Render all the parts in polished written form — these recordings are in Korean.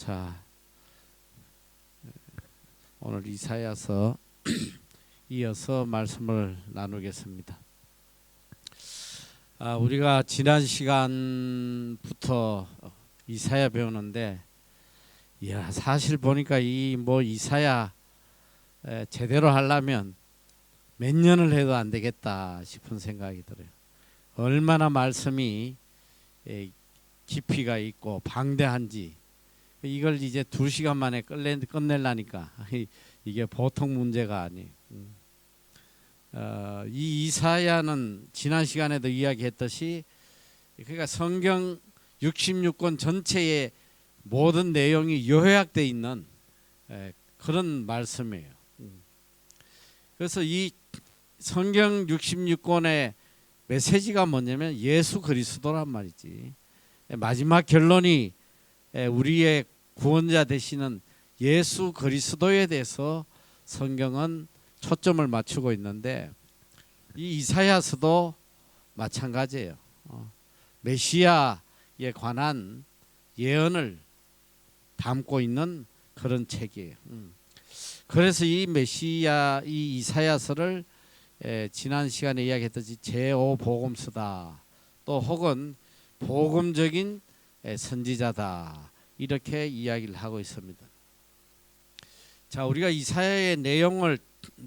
자, 오늘 이사야서 이어서 말씀을 나누겠습니다. 우리가 지난 시간부터 이사야 배우는데, 사실 보니까 이사야 제대로 하려면 몇 년을 해도 안 되겠다 싶은 생각이 들어요. 얼마나 말씀이 깊이가 있고 방대한지 이걸 이제 2시간 만에 끝내려니까 이게 보통 문제가 아니에요. 이 이사야는 지난 시간에도 이야기했듯이 그러니까 성경 66권 전체의 모든 내용이 요약되어 있는 그런 말씀이에요. 그래서 이 성경 66권의 메시지가 뭐냐면 예수 그리스도란 말이지. 마지막 결론이 우리의 구원자 되시는 예수 그리스도에 대해서 성경은 초점을 맞추고 있는데, 이 이사야서도 마찬가지예요. 메시아에 관한 예언을 담고 있는 그런 책이에요. 그래서 이 이사야서를 지난 시간에 이야기했듯이 제5복음서다, 또 혹은 복음적인 선지자다, 이렇게 이야기를 하고 있습니다. 자, 우리가 이사야의 내용을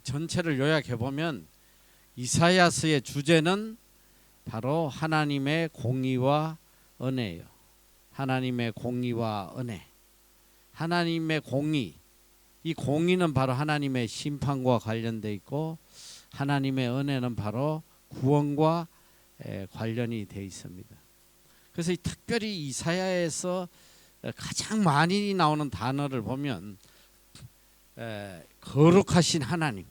전체를 요약해 보면 이사야서의 주제는 바로 하나님의 공의와 은혜예요. 하나님의 공의와 은혜. 하나님의 공의. 이 공의는 바로 하나님의 심판과 관련돼 있고, 하나님의 은혜는 바로 구원과 관련이 돼 있습니다. 그래서 특별히 이사야에서 가장 많이 나오는 단어를 보면 거룩하신 하나님,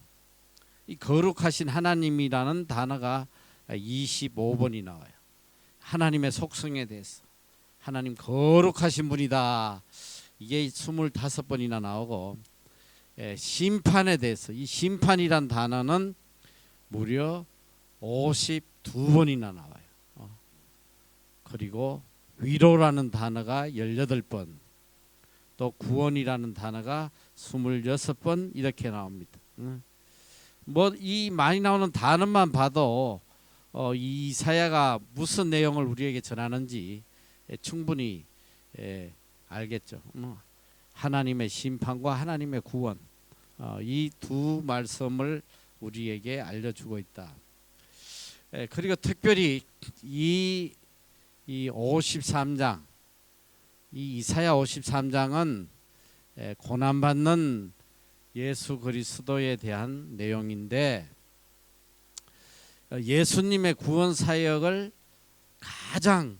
이 거룩하신 하나님이라는 단어가 25번이 나와요. 하나님의 속성에 대해서 하나님 거룩하신 분이다, 이게 25번이나 나오고, 심판에 대해서 이 심판이란 단어는 무려 52번이나 나와요. 그리고 위로라는 단어가 18번, 또 구원이라는 단어가 26번 이렇게 나옵니다. 이 많이 나오는 단어만 봐도 이 이사야가 무슨 내용을 우리에게 전하는지 충분히 알겠죠. 하나님의 심판과 하나님의 구원, 이 두 말씀을 우리에게 알려주고 있다. 그리고 특별히 이 53장, 이 이사야 53장은 고난받는 예수 그리스도에 대한 내용인데, 예수님의 구원 사역을 가장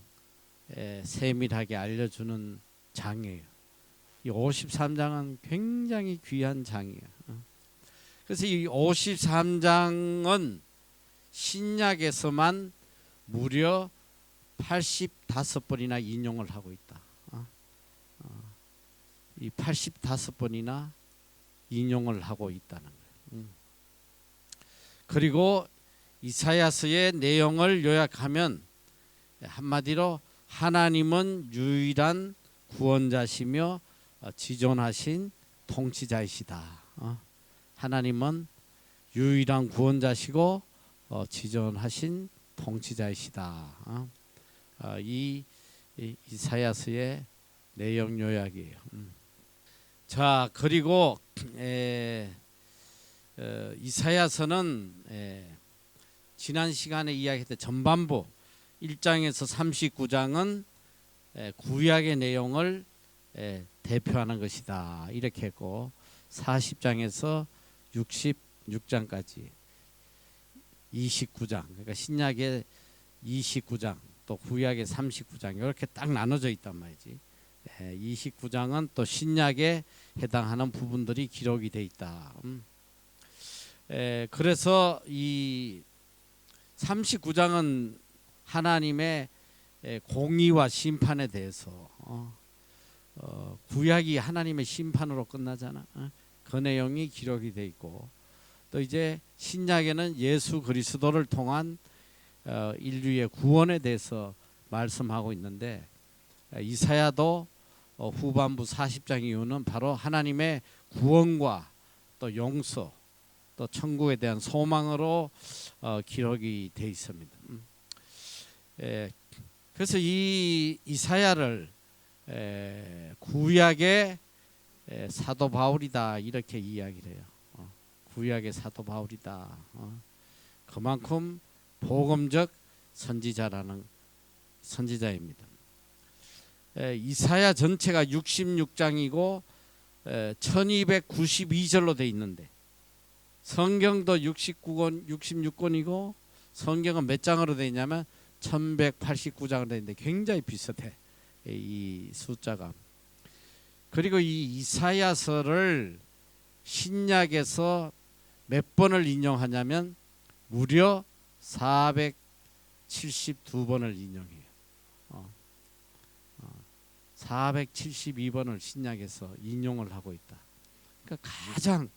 세밀하게 알려주는 장이에요. 이 53장은 굉장히 귀한 장이에요. 그래서 이 53장은 신약에서만 무려 85번이나 인용을 하고 있다. 이 85번이나 인용을 하고 있다는 거예요. 그리고 이사야서의 내용을 요약하면 한마디로 하나님은 유일한 구원자시며 지존하신 통치자이시다. 하나님은 유일한 구원자시고 지존하신 통치자이시다. 이 이사야서의 내용 요약이에요. 자, 그리고 이사야서는 지난 시간에 이야기했던 전반부 1장에서 39장은 구약의 내용을 대표하는 것이다, 이렇게 했고, 40장에서 66장까지 29장, 그러니까 신약의 29장 또 구약의 39장 이렇게 딱 나눠져 있단 말이지. 29장은 또 신약에 해당하는 부분들이 기록이 돼 있다. 그래서 이 39장은 하나님의 공의와 심판에 대해서, 구약이 하나님의 심판으로 끝나잖아. 그 내용이 기록이 돼 있고, 또 이제 신약에는 예수 그리스도를 통한 인류의 구원에 대해서 말씀하고 있는데, 이사야도 후반부 40장 이후는 바로 하나님의 구원과 또 용서 또 천국에 대한 소망으로 기록이 되어 있습니다. 그래서 이 이사야를 구약의 사도 바울이다 이렇게 이야기를 해요. 구약의 사도 바울이다. 그만큼 복음적 선지자입니다. 이사야 전체가 66장이고 1292절로 돼 있는데 성경도 66권이고 성경은 몇 장으로 돼 있냐면 1189장으로 돼 있는데 굉장히 비슷해. 이 숫자가. 그리고 이 이사야서를 신약에서 몇 번을 인용하냐면 무려 472번을 인용해요. 472번을 신약에서 인용을 하고 있다. 그러니까 가장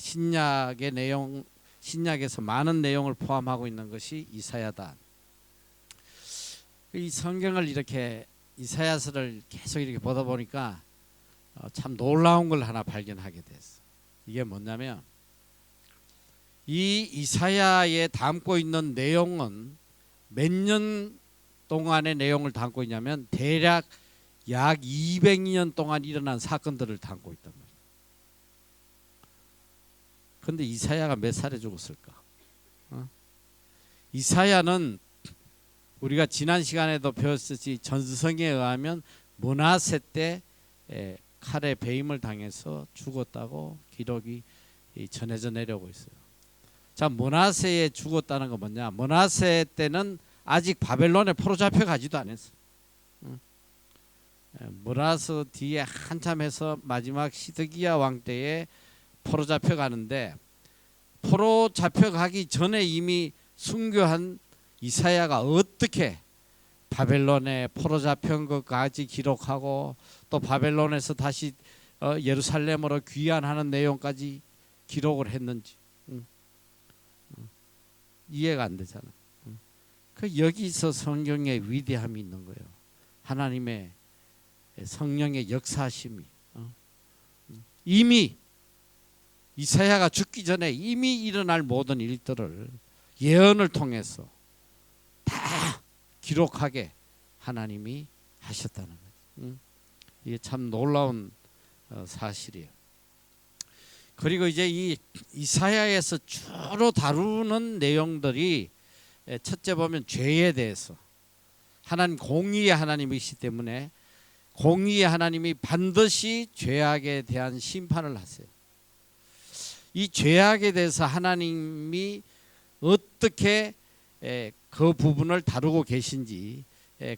신약의 내용, 신약에서 많은 내용을 포함하고 있는 것이 이사야다. 이 성경을 이렇게 이사야서를 계속 이렇게 보다 보니까 참 놀라운 걸 하나 발견하게 됐어. 이게 뭐냐면 이 이사야에 담고 있는 내용은 몇 년 동안의 내용을 담고 있냐면 대략 약 200년 동안 일어난 사건들을 담고 있단 말이에요. 그런데 이사야가 몇 살에 죽었을까? 이사야는 우리가 지난 시간에도 배웠듯이 전성에 의하면 므낫세 때 칼에 배임을 당해서 죽었다고 기록이 전해져 내려오고 있어요. 자, 므낫세에 죽었다는 건 뭐냐? 므낫세 때는 아직 바벨론에 포로 잡혀가지도 않았어. 므낫세 뒤에 한참 해서 마지막 시드기야 왕 때에 포로 잡혀가는데 포로 잡혀가기 전에 이미 순교한 이사야가 어떻게 바벨론에 포로 잡힌 것까지 기록하고 또 바벨론에서 다시 예루살렘으로 귀환하는 내용까지 기록을 했는지 이해가 안 되잖아. 그 여기서 성경의 위대함이 있는 거예요. 하나님의 성령의 역사심이 이미 이사야가 죽기 전에 이미 일어날 모든 일들을 예언을 통해서 다 기록하게 하나님이 하셨다는 거죠. 이게 참 놀라운 사실이에요. 그리고 이제 이 이사야에서 주로 다루는 내용들이 첫째 보면 죄에 대해서 하나님 공의의 하나님이시기 때문에 공의의 하나님이 반드시 죄악에 대한 심판을 하세요. 이 죄악에 대해서 하나님이 어떻게 그 부분을 다루고 계신지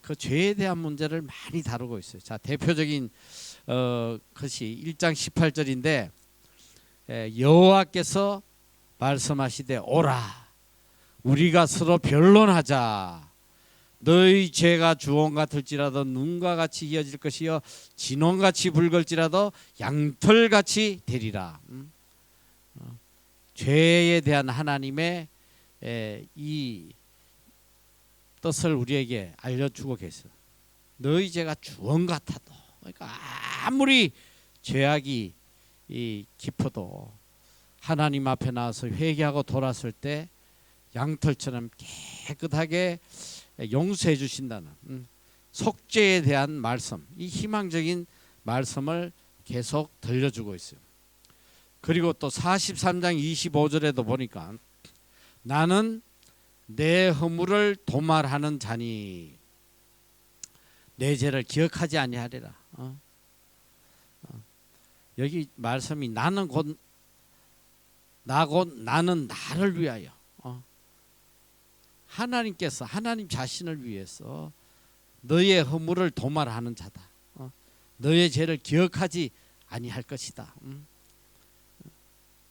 그 죄에 대한 문제를 많이 다루고 있어요. 자, 대표적인 것이 1장 18절인데 여호와께서 말씀하시되 오라 우리가 서로 변론하자. 너희 죄가 주홍 같을지라도 눈과 같이 이어질 것이요 진홍같이 붉을지라도 양털같이 되리라. 죄에 대한 하나님의 이 뜻을 우리에게 알려주고 계세요. 너희 죄가 주홍 같아도, 그러니까 아무리 죄악이 깊어도 하나님 앞에 나와서 회개하고 돌았을 때 양털처럼 깨끗하게 용서해 주신다는 속죄에 대한 말씀, 이 희망적인 말씀을 계속 들려주고 있어요. 그리고 또 43장 25절에도 보니까 나는 내 허물을 도말하는 자니 내 죄를 기억하지 아니하리라. 여기 말씀이 나는 곧 나는 나를 위하여 하나님께서 하나님 자신을 위해서 너의 허물을 도말하는 자다. 너의 죄를 기억하지 아니할 것이다.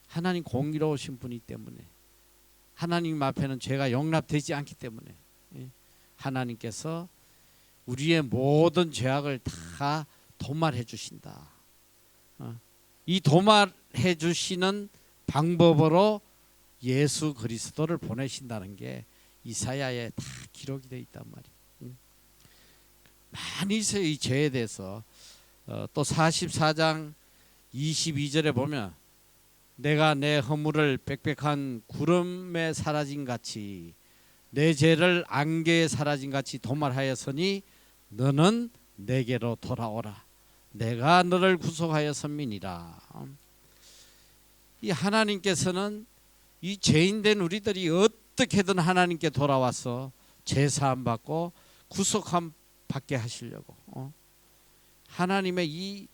하나님 공의로우신 분이기 때문에 하나님 앞에는 죄가 용납되지 않기 때문에 하나님께서 우리의 모든 죄악을 다 도말해 주신다. 이 도말해 주시는 방법으로 예수 그리스도를 보내신다는 게 이사야에 다 기록이 되어 있단 말이에요. 많이 있어요. 이 죄에 대해서. 또 44장 22절에 보면 내가 내 허물을 빽빽한 구름에 사라진 같이 내 죄를 안개에 사라진 같이 도말하였으니 너는 내게로 돌아오라. 내가 너를 구속하였음이니라. 이 하나님께서는 이 죄인된 우리들이 어떻게든 하나님께 돌아와서 죄사함 받고 구속함 받게 하시려고 하나님의 이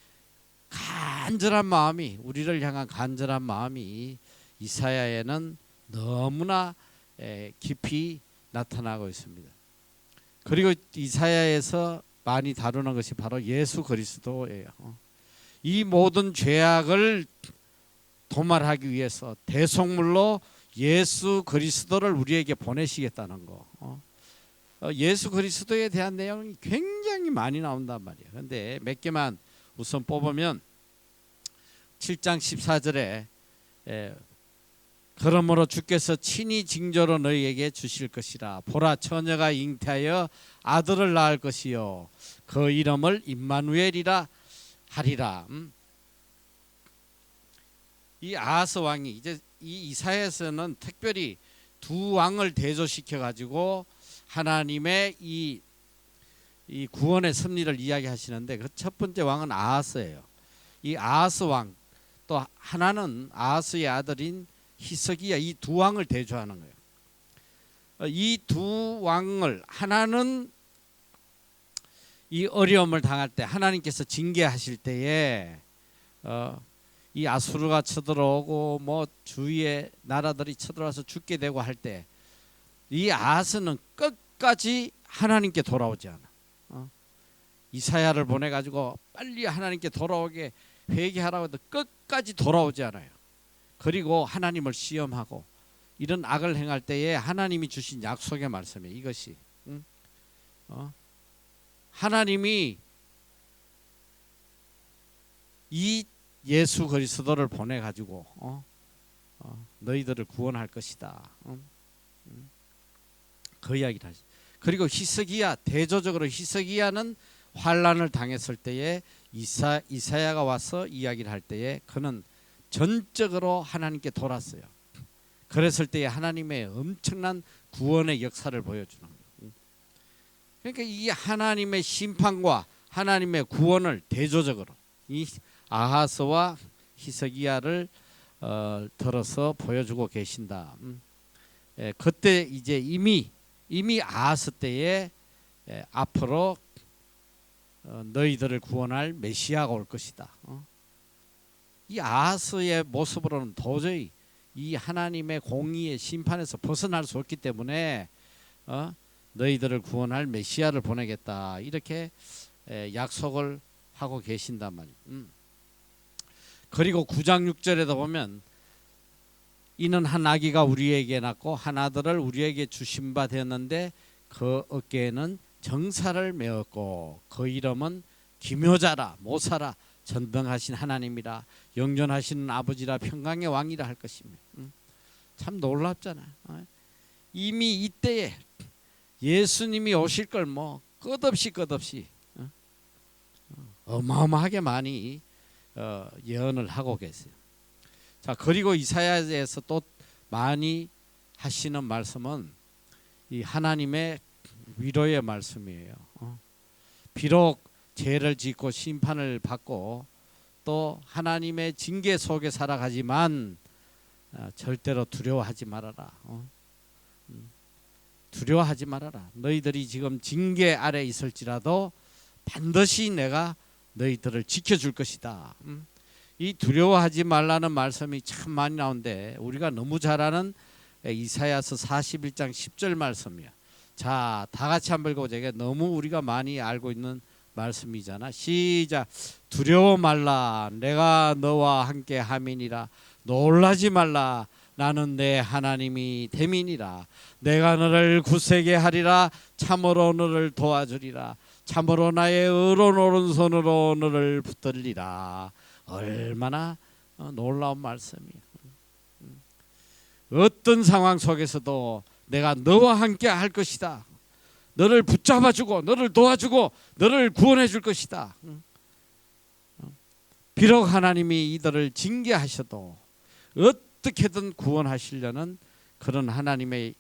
간절한 마음이, 우리를 향한 간절한 마음이 이사야에는 너무나 깊이 나타나고 있습니다. 그리고 이사야에서 많이 다루는 것이 바로 예수 그리스도예요. 이 모든 죄악을 도말하기 위해서 대속물로 예수 그리스도를 우리에게 보내시겠다는 거. 예수 그리스도에 대한 내용이 굉장히 많이 나온단 말이에요. 그런데 몇 개만 우선 뽑으면 7장 14절에 그러므로 주께서 친히 징조로 너희에게 주실 것이라. 보라, 처녀가 잉태하여 아들을 낳을 것이요 그 이름을 임마누엘이라 하리라. 이 아하스 왕이 이제 이 이사야에서는 특별히 두 왕을 대조시켜 가지고 하나님의 이 구원의 섭리를 이야기하시는데 그 첫 번째 왕은 아하스예요. 이 아하스 왕, 또 하나는 아하스의 아들인 히스기야, 이 두 왕을 대조하는 거예요. 이 두 왕을, 하나는 이 어려움을 당할 때 하나님께서 징계하실 때에 이 아수르가 쳐들어오고 뭐 주위의 나라들이 쳐들어와서 죽게 되고 할 때 이 아하스는 끝까지 하나님께 돌아오지 않아. 이사야를 보내 가지고 빨리 하나님께 돌아오게 회개하라고 해도 끝까지 돌아오지 않아요. 그리고 하나님을 시험하고 이런 악을 행할 때에 하나님이 주신 약속의 말씀이에요. 이것이 하나님이 이 예수 그리스도를 보내 가지고 너희들을 구원할 것이다. 그 이야기를 하죠. 그리고 히스기야, 대조적으로 히스기야는 환란을 당했을 때에 이사야가 와서 이야기를 할 때에 그는 전적으로 하나님께 돌았어요. 그랬을 때에 하나님의 엄청난 구원의 역사를 보여주는 거예요. 그러니까 이 하나님의 심판과 하나님의 구원을 대조적으로 이 아하스와 히스기야를 들어서 보여주고 계신다. 그때 이제 이미 아하스 때에 앞으로 너희들을 구원할 메시아가 올 것이다. 이 아하스의 모습으로는 도저히 이 하나님의 공의의 심판에서 벗어날 수 없기 때문에 너희들을 구원할 메시아를 보내겠다, 이렇게 약속을 하고 계신단 말이에요. 그리고 9장 6절에도 보면 이는 한 아기가 우리에게 낳고 한 아들을 우리에게 주신 바 되었는데 그 어깨에는 정사를 메었고 그 이름은 기묘자라, 모사라, 전능하신 하나님이라, 영존하시는 아버지라, 평강의 왕이라 할 것입니다. 참 놀랍잖아요. 이미 이때에 예수님이 오실 걸 뭐 끝없이 어마어마하게 많이 예언을 하고 계세요. 자, 그리고 이사야에서 또 많이 하시는 말씀은 이 하나님의 위로의 말씀이에요. 비록 죄를 짓고 심판을 받고 또 하나님의 징계 속에 살아가지만 절대로 두려워하지 말아라. 두려워하지 말아라. 너희들이 지금 징계 아래 있을지라도 반드시 내가 너희들을 지켜줄 것이다. 이 두려워하지 말라는 말씀이 참 많이 나오는데 우리가 너무 잘 아는 이사야서 41장 10절 말씀이야. 자, 다 같이 한번 읽어보자. 이게 너무 우리가 많이 알고 있는 말씀이잖아. 시작. 두려워 말라. 내가 너와 함께 함이니라. 놀라지 말라. 나는 내 하나님이 됨이니라. 내가 너를 굳세게 하리라. 참으로 너를 도와주리라. 참으로 나의 의로운 오른손으로 너를 붙들리라. 얼마나 놀라운 말씀이야. 어떤 상황 속에서도 내가 너와 함께 할 것이다. 너를 붙잡아주고 너를 도와주고 너를 구원해 줄 것이다. 비록 하나님이 이들을 징계하셔도 어떻게든 구원하시려는 그런 하나님의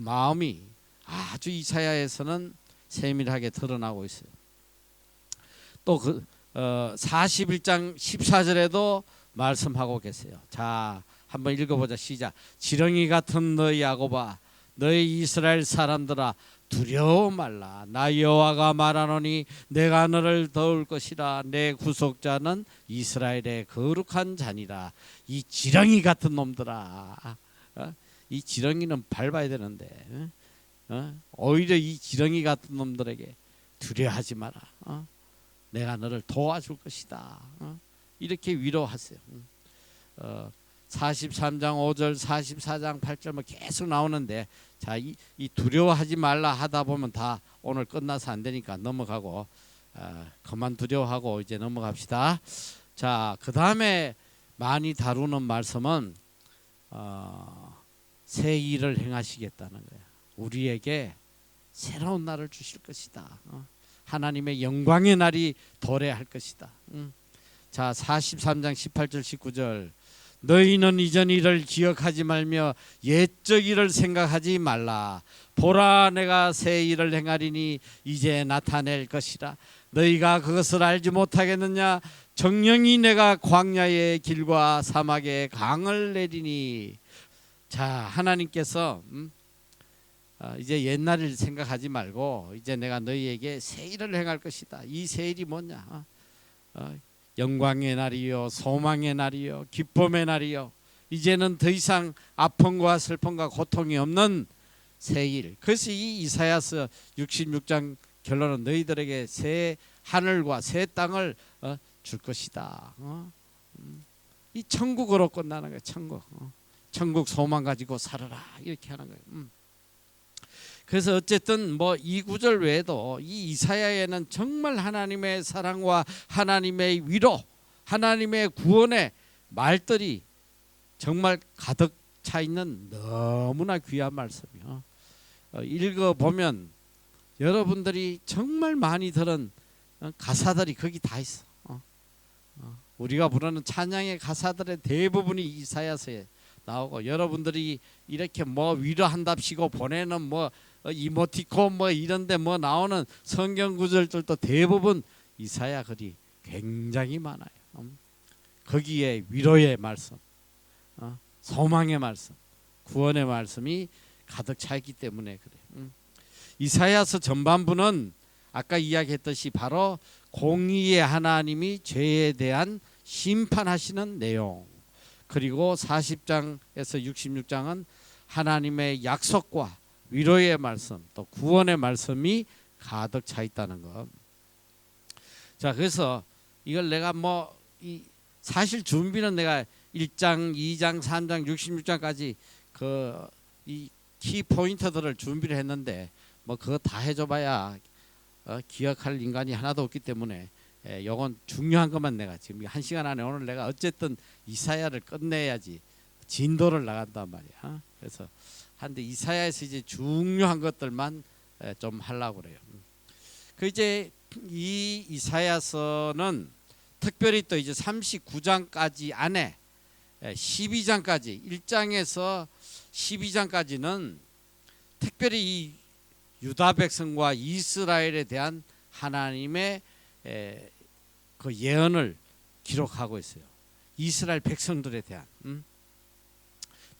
마음이 아주 이사야에서는 세밀하게 드러나고 있어요. 또 41장 14절에도 말씀하고 계세요. 자, 한번 읽어보자. 시작. 지렁이 같은 너희 야곱아, 너희 이스라엘 사람들아, 두려워 말라. 나 여호와가 말하노니 내가 너를 도울 것이라. 내 구속자는 이스라엘의 거룩한 자니라. 이 지렁이 같은 놈들아, 이 지렁이는 밟아야 되는데 오히려 이 지렁이 같은 놈들에게 두려워하지 마라. 내가 너를 도와줄 것이다. 이렇게 위로하세요. 43장 5절, 44장 8절 뭐 계속 나오는데, 자, 이 두려워하지 말라 하다 보면 다 오늘 끝나서 안 되니까 넘어가고 그만 두려워하고 이제 넘어갑시다. 자, 그 다음에 많이 다루는 말씀은 새 일을 행하시겠다는 거예요. 우리에게 새로운 날을 주실 것이다. 하나님의 영광의 날이 도래할 것이다. 자, 43장 18절 19절. 너희는 이전 일을 기억하지 말며 옛적 일을 생각하지 말라. 보라, 내가 새 일을 행하리니 이제 나타낼 것이라. 너희가 그것을 알지 못하겠느냐? 정령이 내가 광야의 길과 사막에 강을 내리니. 자, 하나님께서 이제 옛날을 생각하지 말고 이제 내가 너희에게 새 일을 행할 것이다. 이 새 일이 뭐냐? 영광의 날이요, 소망의 날이요, 기쁨의 날이요. 이제는 더 이상 아픔과 슬픔과 고통이 없는 새 일. 그래서 이 이사야서 66장 결론은 너희들에게 새 하늘과 새 땅을 줄 것이다. 이 천국으로 끝나는 거예요. 천국. 천국 소망 가지고 살아라, 이렇게 하는 거예요. 그래서 어쨌든 뭐 이 구절 외에도 이 이사야에는 정말 하나님의 사랑과 하나님의 위로, 하나님의 구원의 말들이 정말 가득 차 있는 너무나 귀한 말씀이요. 읽어보면 여러분들이 정말 많이 들은 가사들이 거기 다 있어. 우리가 부르는 찬양의 가사들의 대부분이 이사야서에 나오고, 여러분들이 이렇게 뭐 위로한답시고 보내는 뭐 이모티콘 뭐 이런데 뭐 나오는 성경 구절들도 대부분 이사야 글이 굉장히 많아요. 거기에 위로의 말씀, 소망의 말씀, 구원의 말씀이 가득 차 있기 때문에 그래요. 이사야서 전반부는 아까 이야기했듯이 바로 공의의 하나님이 죄에 대한 심판하시는 내용, 그리고 40장에서 66장은 하나님의 약속과 위로의 말씀, 또 구원의 말씀이 가득 차 있다는 것. 자, 그래서 이걸 내가 사실 준비는 내가 1장, 2장, 3장, 66장까지 이 키 포인트들을 준비를 했는데 뭐 그거 다 해줘봐야 기억할 인간이 하나도 없기 때문에 요건 중요한 것만 내가 지금 1시간 안에 오늘 내가 어쨌든 이사야를 끝내야지 진도를 나간단 말이야. 그래서 한데 이사야에서 이제 중요한 것들만 좀 하려고 그래요. 그 이제 이 이사야서는 특별히 또 이제 39장까지 안에 12장까지 1장에서 12장까지는 특별히 이 유다 백성과 이스라엘에 대한 하나님의 그 예언을 기록하고 있어요. 이스라엘 백성들에 대한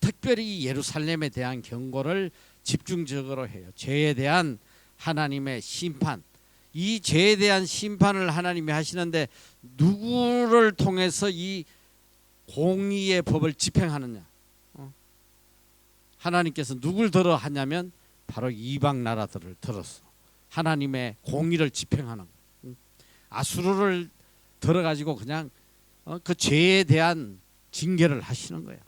특별히 예루살렘에 대한 경고를 집중적으로 해요. 죄에 대한 하나님의 심판, 이 죄에 대한 심판을 하나님이 하시는데 누구를 통해서 이 공의의 법을 집행하느냐? 하나님께서 누굴 들어 하냐면 바로 이방 나라들을 들었어. 하나님의 공의를 집행하는 아수르를 들어가지고 그냥 그 죄에 대한 징계를 하시는 거예요.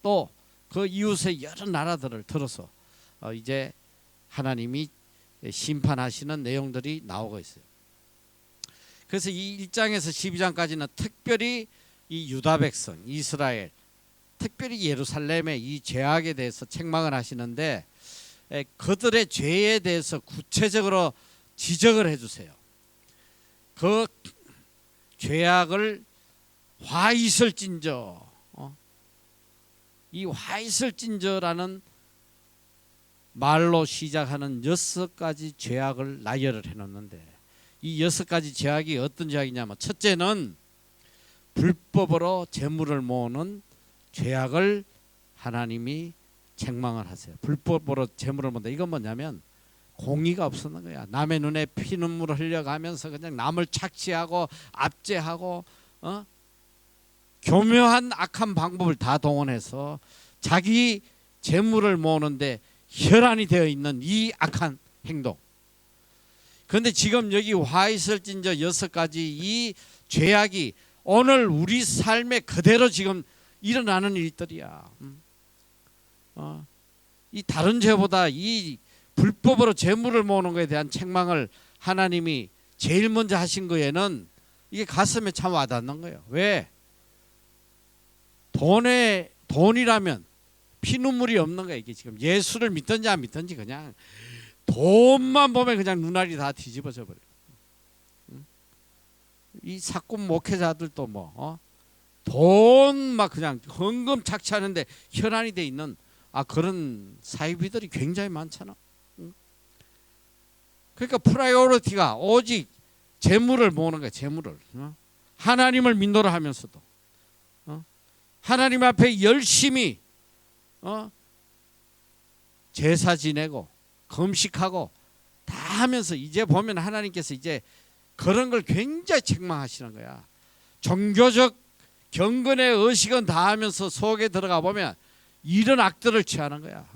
또 그 이웃의 여러 나라들을 들어서 이제 하나님이 심판하시는 내용들이 나오고 있어요. 그래서 이 1장에서 12장까지는 특별히 이 유다 백성, 이스라엘, 특별히 예루살렘의 이 죄악에 대해서 책망을 하시는데 그들의 죄에 대해서 구체적으로 지적을 해주세요. 그 죄악을 화 있을진저, 이 화 있을진저라는 말로 시작하는 6가지 죄악을 나열을 해놓는데, 이 6가지 죄악이 어떤 죄악이냐면, 첫째는 불법으로 재물을 모으는 죄악을 하나님이 책망을 하세요. 불법으로 재물을 모은다. 이건 뭐냐면 공의가 없었는 거야. 남의 눈에 피눈물을 흘려가면서 그냥 남을 착취하고 압제하고 교묘한 악한 방법을 다 동원해서 자기 재물을 모으는데 혈안이 되어 있는 이 악한 행동. 그런데 지금 여기 화 있을진저 6가지 이 죄악이 오늘 우리 삶에 그대로 지금 일어나는 일들이야. 이 다른 죄보다 이 불법으로 재물을 모으는 것에 대한 책망을 하나님이 제일 먼저 하신 거에는 이게 가슴에 참 와닿는 거예요. 왜? 돈이라면 피눈물이 없는 거예요. 이게 지금 예수를 믿든지 안 믿든지 그냥 돈만 보면 그냥 눈알이 다 뒤집어져 버려요. 이 사건 목회자들도 돈 막 그냥 헌금 착취하는데 혈안이 돼 있는 그런 사이비들이 굉장히 많잖아. 그러니까 프라이오리티가 오직 재물을 모으는 거야. 재물을. 하나님을 믿노라 하면서도 하나님 앞에 열심히 제사 지내고 금식하고 다 하면서 이제 보면 하나님께서 이제 그런 걸 굉장히 책망하시는 거야. 종교적 경건의 의식은 다 하면서 속에 들어가 보면 이런 악들을 취하는 거야.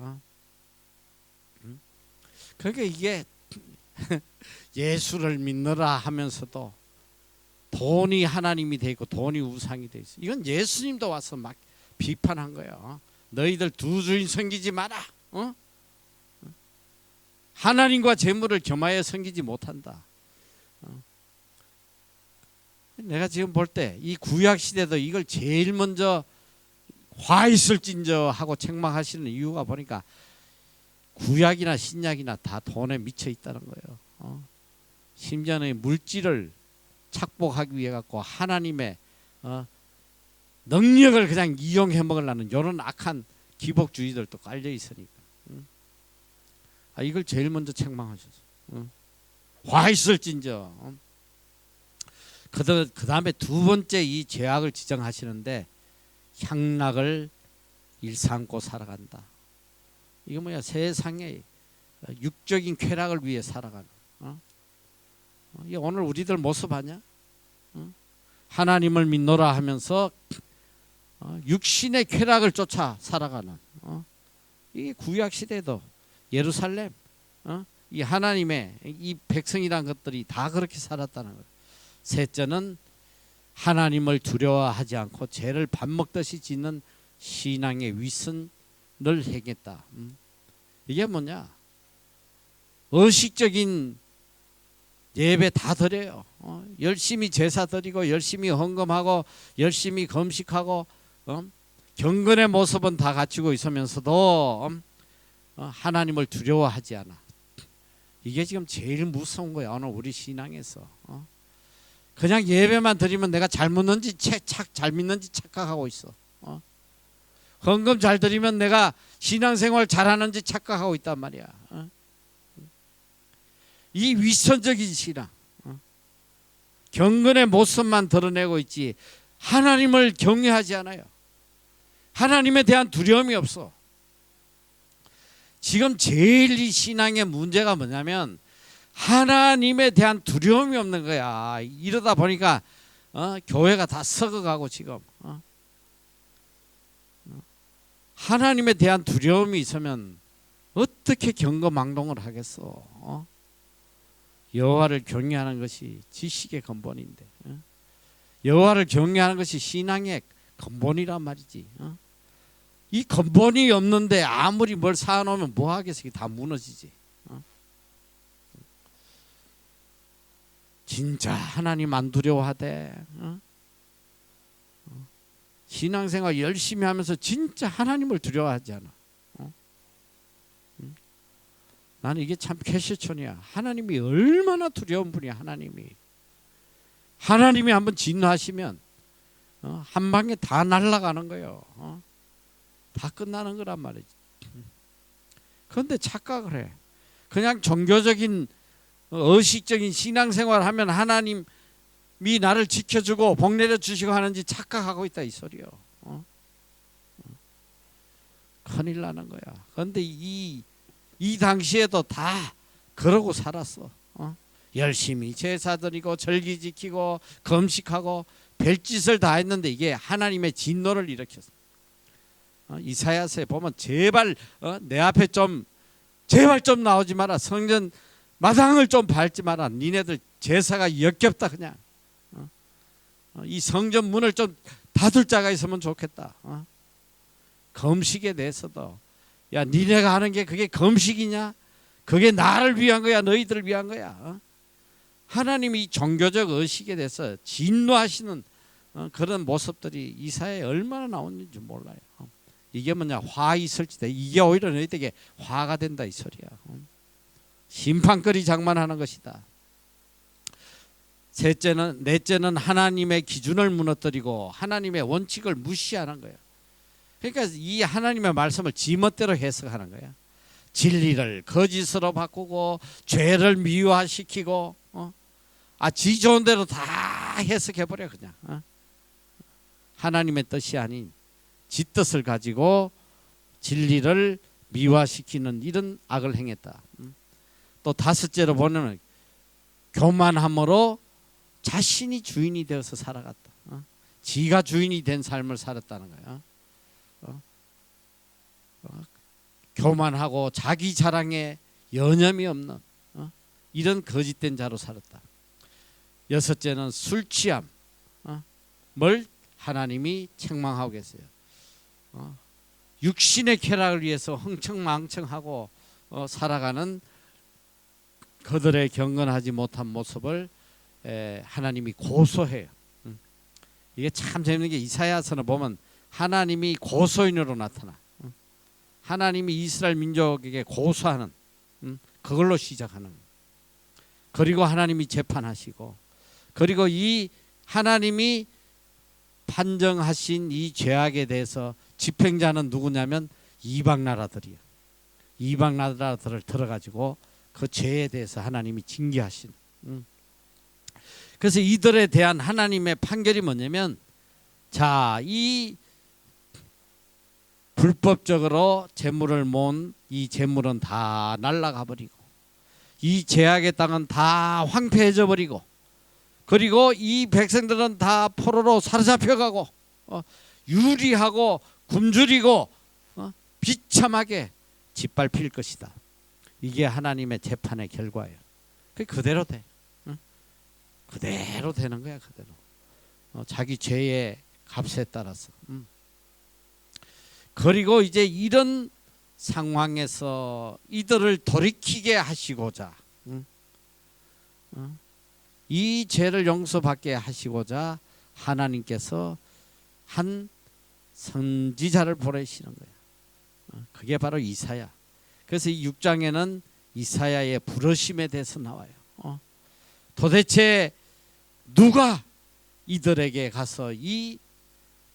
그러니까 이게 예수를 믿느라 하면서도 돈이 하나님이 돼 있고 돈이 우상이 돼 있어. 이건 예수님도 와서 막 비판한 거예요. 너희들 두 주인 섬기지 마라. 하나님과 재물을 겸하여 섬기지 못한다. 내가 지금 볼 때 이 구약 시대도 이걸 제일 먼저 화 있을진저 하고 책망하시는 이유가 보니까 구약이나 신약이나 다 돈에 미쳐 있다는 거예요. 심지어는 물질을 착복하기 위해 갖고 하나님의 능력을 그냥 이용해 먹으려는 이런 악한 기복주의들도 깔려 있으니까 이걸 제일 먼저 책망하셨어. 화 있을진저. 그 다음에 두 번째 이 죄악을 지정하시는데 향락을 일삼고 살아간다. 이거 뭐야? 세상에 육적인 쾌락을 위해 살아가는. 오늘 우리들 모습 아니야? 하나님을 믿노라 하면서 육신의 쾌락을 쫓아 살아가는. 이게 구약 시대도 예루살렘, 이 하나님의 이 백성이란 것들이 다 그렇게 살았다는 거예요. 셋째는 하나님을 두려워하지 않고 죄를 밥 먹듯이 짓는 신앙의 위선을 행했다. 이게 뭐냐? 의식적인 예배 다 드려요. 열심히 제사 드리고 열심히 헌금하고 열심히 금식하고 경건의 모습은 다 갖추고 있으면서도 하나님을 두려워하지 않아. 이게 지금 제일 무서운 거야. 오늘 우리 신앙에서. 그냥 예배만 드리면 내가 잘 믿는지 잘 믿는지 착각하고 있어. 헌금 잘 드리면 내가 신앙생활 잘하는지 착각하고 있단 말이야. 이 위선적인 신앙, 경건의 모습만 드러내고 있지 하나님을 경외하지 않아요. 하나님에 대한 두려움이 없어. 지금 제일 이 신앙의 문제가 뭐냐면 하나님에 대한 두려움이 없는 거야. 이러다 보니까 교회가 다 썩어가고 지금 하나님에 대한 두려움이 있으면 어떻게 경거망동을 하겠어? 여호와를 경외하는 것이 지식의 근본인데 여호와를 경외하는 것이 신앙의 근본이란 말이지. 이 근본이 없는데 아무리 뭘 쌓아놓으면 뭐 하겠어? 이게 다 무너지지. 진짜 하나님 안 두려워하대. 신앙생활 열심히 하면서 진짜 하나님을 두려워하지 않아. 나는 이게 참 퀘스천이야. 하나님이 얼마나 두려운 분이야. 하나님이 한번 진노하시면 한 방에 다 날아가는 거예요. 다 끝나는 거란 말이지. 그런데 착각을 해. 그냥 종교적인 의식적인 신앙생활 하면 하나님이 나를 지켜주고 복 내려주시고 하는지 착각하고 있다 이 소리요. 큰일 나는 거야. 그런데 이 당시에도 다 그러고 살았어. 열심히 제사 드리고 절기 지키고 금식하고 별짓을 다 했는데 이게 하나님의 진노를 일으켰어. 이사야서에 보면 제발 내 앞에 제발 좀 나오지 마라. 성전 마당을 좀 밟지 마라. 니네들 제사가 역겹다 그냥. 이 성전 문을 좀 닫을 자가 있으면 좋겠다. 금식에 대해서도 야 니네가 하는 게 그게 금식이냐? 그게 나를 위한 거야 너희들을 위한 거야. 하나님이 종교적 의식에 대해서 진노하시는 그런 모습들이 이사야에 얼마나 나오는지 몰라요. 이게 뭐냐 화 있을지다. 이게 오히려 너희들에게 화가 된다 이 소리야. 심판거리 장만하는 것이다. 넷째는 하나님의 기준을 무너뜨리고 하나님의 원칙을 무시하는 거예요. 그러니까 이 하나님의 말씀을 지멋대로 해석하는 거야. 진리를 거짓으로 바꾸고 죄를 미화시키고 지 좋은 대로 다 해석해버려 그냥. 하나님의 뜻이 아닌 지 뜻을 가지고 진리를 미화시키는 이런 악을 행했다. 또 다섯째로 보면 교만함으로 자신이 주인이 되어서 살아갔다. 지가 주인이 된 삶을 살았다는 거야. 교만하고 자기 자랑에 여념이 없는 이런 거짓된 자로 살았다. 여섯째는 술 취함. 뭘 하나님이 책망하고 계세요. 육신의 쾌락을 위해서 흥청망청하고 살아가는 그들의 경건하지 못한 모습을 하나님이 고소해요. 이게 참 재밌는 게 이사야서는 보면 하나님이 고소인으로 나타나. 하나님이 이스라엘 민족에게 고소하는 그걸로 시작하는. 그리고 하나님이 재판하시고 그리고 이 하나님이 판정하신 이 죄악에 대해서 집행자는 누구냐면 이방 나라들이에요. 이방 나라들을 들어가지고 그 죄에 대해서 하나님이 징계하신. 그래서 이들에 대한 하나님의 판결이 뭐냐면 이 불법적으로 재물을 모은 이 재물은 다 날아가 버리고 이 죄악의 땅은 다 황폐해져 버리고 그리고 이 백성들은 다 포로로 사로잡혀가고 유리하고 굶주리고 비참하게 짓밟힐 것이다. 이게 하나님의 재판의 결과예요. 그대로 돼. 그대로 되는 거야. 그대로. 자기 죄의 값에 따라서. 그리고 이제 이런 상황에서 이들을 돌이키게 하시고자 이 죄를 용서받게 하시고자 하나님께서 한 선지자를 보내시는 거예요. 그게 바로 이사야. 그래서 이 6장에는 이사야의 부르심에 대해서 나와요. 도대체 누가 이들에게 가서 이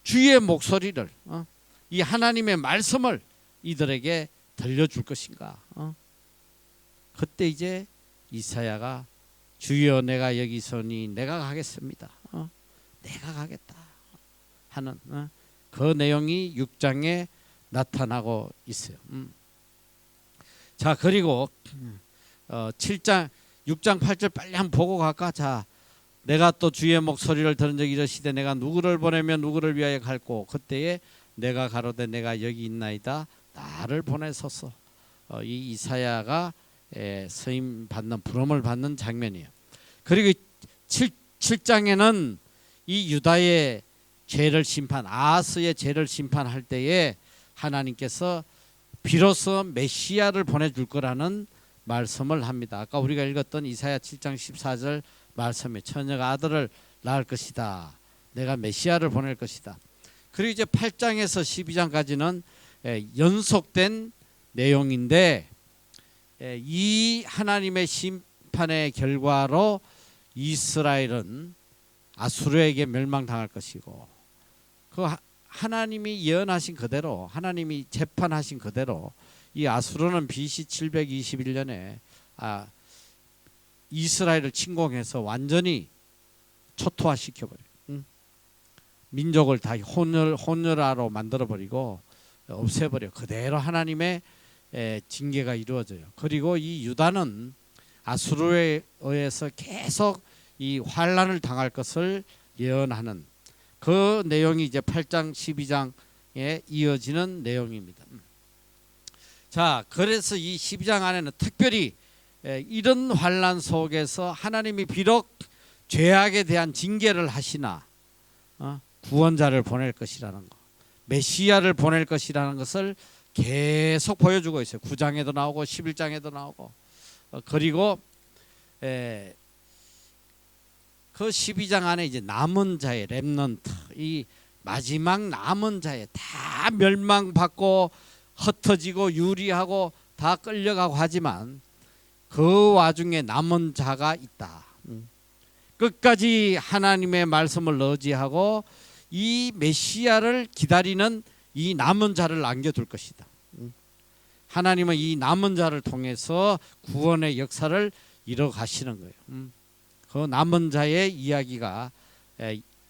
주의 목소리를 이 하나님의 말씀을 이들에게 들려줄 것인가. 그때 이제 이사야가 주여 내가 여기 서니 내가 가겠습니다. 내가 가겠다 하는 그 내용이 6장에 나타나고 있어요. 자 그리고 6장 8절 빨리 한번 보고 갈까? 자 내가 또 주의 목소리를 들은 적이 이르시되 내가 누구를 보내면 누구를 위하여 갈고 그때에 내가 가로되 내가 여기 있나이다 나를 보내소서. 이 이사야가 서임 받는 부름을 받는 장면이에요. 그리고 7장에는 이 유다의 죄를 아하스의 죄를 심판할 때에 하나님께서 비로소 메시아를 보내줄 거라는 말씀을 합니다. 아까 우리가 읽었던 이사야 7장 14절 말씀에 처녀가 아들을 낳을 것이다. 내가 메시아를 보낼 것이다. 그리고 이제 8장에서 12장까지는 연속된 내용인데 이 하나님의 심판의 결과로 이스라엘은 아수르에게 멸망당할 것이고, 그 하나님이 예언하신 그대로, 하나님이 재판하신 그대로 이 아수르는 BC 721년에 이스라엘을 침공해서 완전히 초토화시켜버려요. 민족을 다 혼혈아로 만들어버리고 없애버려. 그대로 하나님의 징계가 이루어져요. 그리고 이 유다는 아수르에 의해서 계속 이 환란을 당할 것을 예언하는 그 내용이 이제 8장 12장에 이어지는 내용입니다. 자, 그래서 이 12장 안에는 특별히 이런 환란 속에서 하나님이 비록 죄악에 대한 징계를 하시나 구원자를 보낼 것이라는 거, 메시아를 보낼 것이라는 것을 계속 보여주고 있어요. 9장에도 나오고 11장에도 나오고, 그리고 그 12장 안에 이제 남은 자의 렘넌트, 이 마지막 남은 자의 다 멸망받고 흩어지고 유리하고 다 끌려가고 하지만 그 와중에 남은 자가 있다. 끝까지 하나님의 말씀을 의지하고 이 메시아를 기다리는 이 남은 자를 남겨둘 것이다. 하나님은 이 남은 자를 통해서 구원의 역사를 이뤄 가시는 거예요. 그 남은 자의 이야기가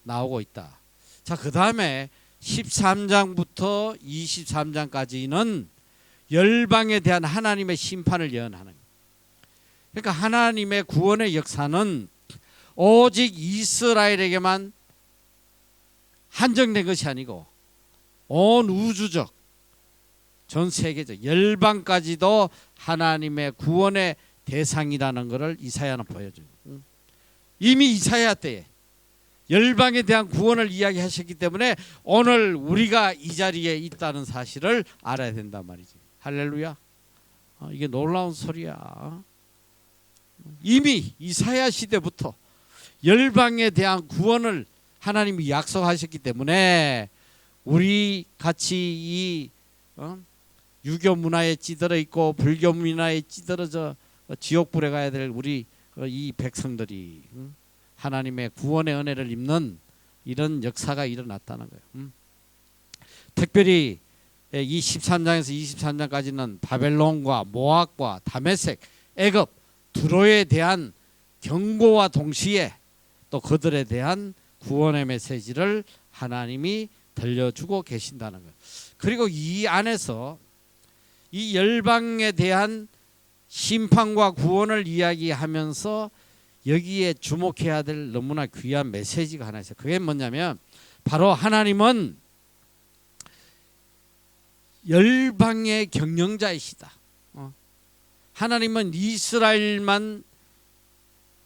나오고 있다. 자, 그 다음에 13장부터 23장까지는 열방에 대한 하나님의 심판을 예언하는 거예요. 그러니까 하나님의 구원의 역사는 오직 이스라엘에게만 한정된 것이 아니고 온 우주적, 전 세계적, 열방까지도 하나님의 구원의 대상이라는 것을 이사야는 보여줘요. 이미 이사야 때에 열방에 대한 구원을 이야기하셨기 때문에 오늘 우리가 이 자리에 있다는 사실을 알아야 된단 말이지. 할렐루야. 이게 놀라운 소리야. 이미 이사야 시대부터 열방에 대한 구원을 하나님이 약속하셨기 때문에 우리 같이 이 유교 문화에 찌들어 있고 불교 문화에 찌들어져 지옥불에 가야 될 우리 이 백성들이 하나님의 구원의 은혜를 입는 이런 역사가 일어났다는 거예요. 특별히 이 13장에서 23장까지는 바벨론과 모압과 다메섹, 애굽, 두로에 대한 경고와 동시에 또 그들에 대한 구원의 메시지를 하나님이 들려주고 계신다는 거예요. 그리고 이 안에서 이 열방에 대한 심판과 구원을 이야기하면서 여기에 주목해야 될 너무나 귀한 메시지가 하나 있어요. 그게 뭐냐면 바로 하나님은 열방의 경영자이시다. 하나님은 이스라엘만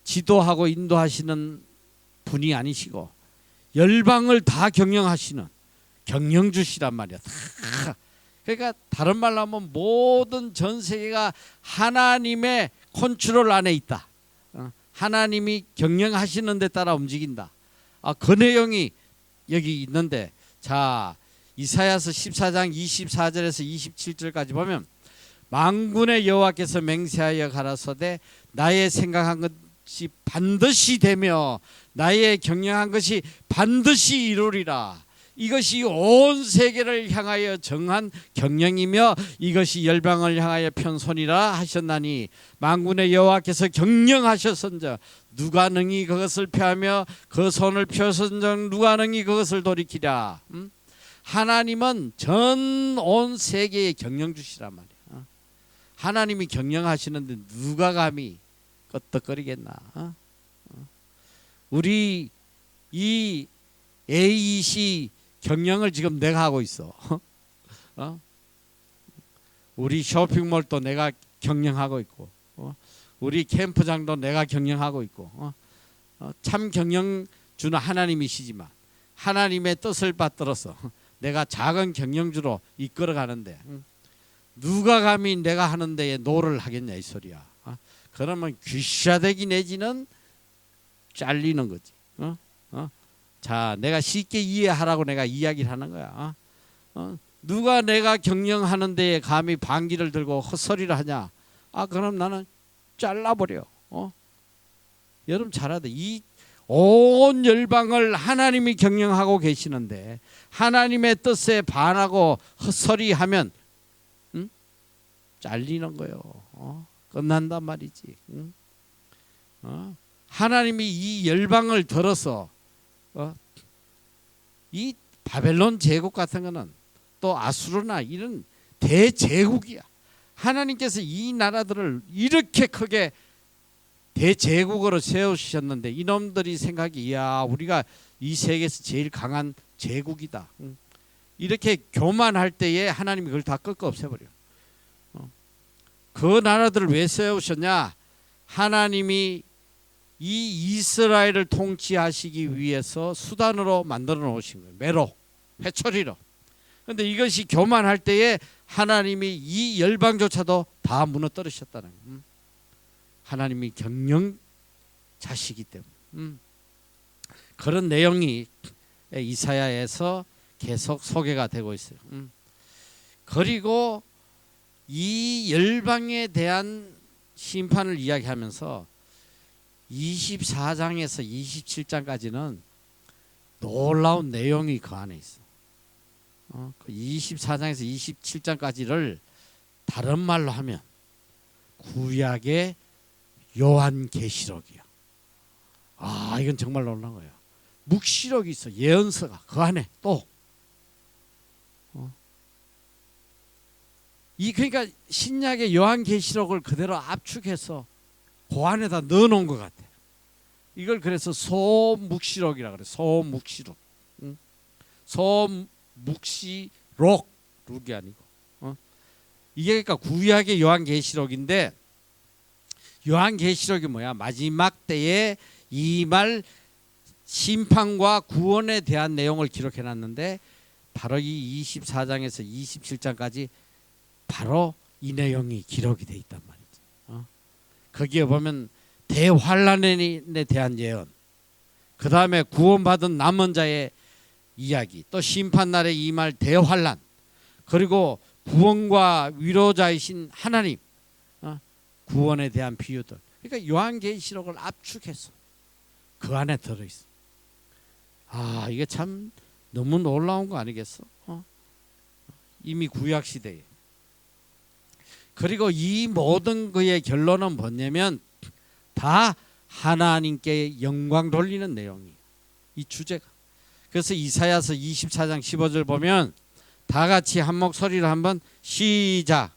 지도하고 인도하시는 분이 아니시고 열방을 다 경영하시는 경영주시란 말이야. 다. 그러니까 다른 말로 하면 모든 전 세계가 하나님의 컨트롤 안에 있다. 하나님이 경영하시는 데 따라 움직인다. 그 내용이 여기 있는데, 자, 이사야서 14장 24절에서 27절까지 보면 만군의 여호와께서 맹세하여 가라사대 나의 생각한 것이 반드시 되며 나의 경영한 것이 반드시 이루리라. 이것이 온 세계를 향하여 정한 경영이며 이것이 열방을 향하여 편 손이라 하셨나니 만군의 여호와께서 경영하셨은즉 누가 능히 그것을 펴하며 그 손을 펴선즉 누가 능히 그것을 돌이키랴. 하나님은 전 온 세계의 경영주시란 말이야. 하나님이 경영하시는데 누가 감히 끄떡거리겠나. 우리 이 AEC 경영을 지금 내가 하고 있어. 우리 쇼핑몰도 내가 경영하고 있고, 우리 캠프장도 내가 경영하고 있고, 참 경영주는 하나님이시지만 하나님의 뜻을 받들어서 내가 작은 경영주로 이끌어 가는데 누가 감히 내가 하는 데에 노를 하겠냐 이 소리야. 그러면 귀샤대기 내지는 잘리는 거지. 자, 내가 쉽게 이해하라고 내가 이야기를 하는 거야. 누가 내가 경영하는 데에 감히 반기를 들고 헛소리를 하냐. 그럼 나는 잘라버려. 여러분 잘 알아야 돼. 이 온 열방을 하나님이 경영하고 계시는데 하나님의 뜻에 반하고 헛소리하면 잘리는 거요. 끝난단 말이지. 하나님이 이 열방을 들어서 이 바벨론 제국 같은 거는 또 아수르나 이런 대제국이야. 하나님께서 이 나라들을 이렇게 크게 대제국으로 세우셨는데 이놈들이 생각이 우리가 이 세계에서 제일 강한 제국이다. 이렇게 교만할 때에 하나님이 그걸 다 꺾어 없애버려. 그 나라들을 왜 세우셨냐? 하나님이 이 이스라엘을 통치하시기 위해서 수단으로 만들어 놓으신 거예요. 매로, 회초리로. 그런데 이것이 교만할 때에 하나님이 이 열방조차도 다 무너뜨리셨다는 거예요. 하나님이 경영자시기 때문에. 그런 내용이 이사야에서 계속 소개가 되고 있어요. 그리고 이 열방에 대한 심판을 이야기하면서 24장에서 27장까지는 놀라운 내용이 그 안에 있어. 24장에서 27장까지를 다른 말로 하면 구약의 요한계시록이야. 이건 정말 놀라운 거야. 묵시록이 있어. 예언서가 그 안에 또 그러니까 신약의 요한계시록을 그대로 압축해서 그 안에다 넣어놓은 것 같아. 이걸 그래서 소묵시록이라 그래. 소묵시록. 소묵시록 룩이 아니고. 이게 그러니까 구약의 요한계시록인데 요한계시록이 뭐야? 마지막 때에 임할 심판과 구원에 대한 내용을 기록해놨는데 바로 이 24장에서 27장까지 바로 이 내용이 기록이 돼 있단 말이지. 거기에 보면 대환란에 대한 예언, 그 다음에 구원받은 남은 자의 이야기, 또 심판날에 임할 대환란, 그리고 구원과 위로자이신 하나님, 구원에 대한 비유들. 그러니까 요한계시록을 압축해서 그 안에 들어있어. 이게 참 너무 놀라운 거 아니겠어? 이미 구약시대에. 그리고 이 모든 그의 결론은 뭐냐면 다 하나님께 영광 돌리는 내용이에요. 이 주제가. 그래서 이사야서 24장 15절 보면 다 같이 한 목소리로 한번 시작.